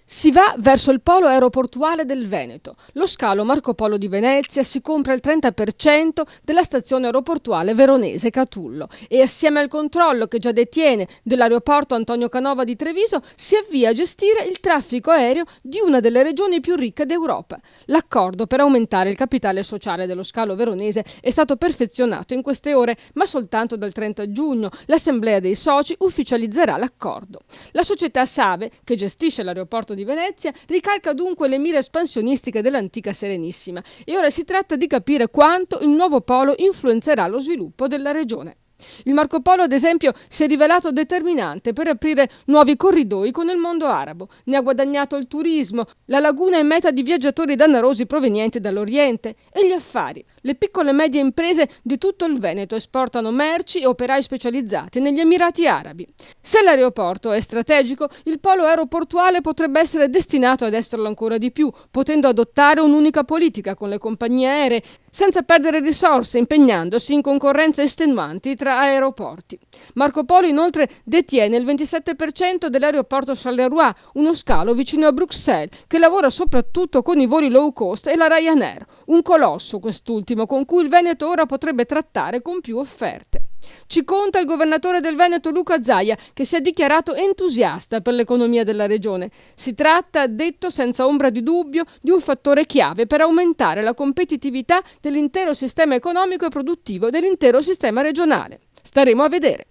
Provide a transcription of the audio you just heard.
Si va verso il polo aeroportuale del Veneto. Lo scalo Marco Polo di Venezia si compra il 30% della stazione aeroportuale veronese Catullo e assieme al controllo che già detiene dell'aeroporto Antonio Canova di Treviso si avvia a gestire il traffico aereo di una delle regioni più ricche d'Europa. L'accordo per aumentare il capitale sociale dello scalo veronese è stato perfezionato in queste ore, ma soltanto dal 30 giugno l'assemblea dei soci ufficializzerà l'accordo. La società Save, che gestisce l'aeroporto di Venezia, ricalca dunque le mire espansionistiche dell'antica Serenissima e ora si tratta di capire quanto il nuovo polo influenzerà lo sviluppo della regione. Il Marco Polo, ad esempio, si è rivelato determinante per aprire nuovi corridoi con il mondo arabo. Ne ha guadagnato il turismo, la laguna è meta di viaggiatori dannarosi provenienti dall'Oriente e gli affari. Le piccole e medie imprese di tutto il Veneto esportano merci e operai specializzati negli Emirati Arabi. Se l'aeroporto è strategico, il polo aeroportuale potrebbe essere destinato ad esserlo ancora di più, potendo adottare un'unica politica con le compagnie aeree, senza perdere risorse, impegnandosi in concorrenze estenuanti tra aeroporti. Marco Polo inoltre detiene il 27% dell'aeroporto Charleroi, uno scalo vicino a Bruxelles, che lavora soprattutto con i voli low cost e la Ryanair, un colosso quest'ultimo con cui il Veneto ora potrebbe trattare con più offerte. Ci conta il governatore del Veneto Luca Zaia, che si è dichiarato entusiasta per l'economia della regione. Si tratta, ha detto senza ombra di dubbio, di un fattore chiave per aumentare la competitività dell'intero sistema economico e produttivo dell'intero sistema regionale. Staremo a vedere.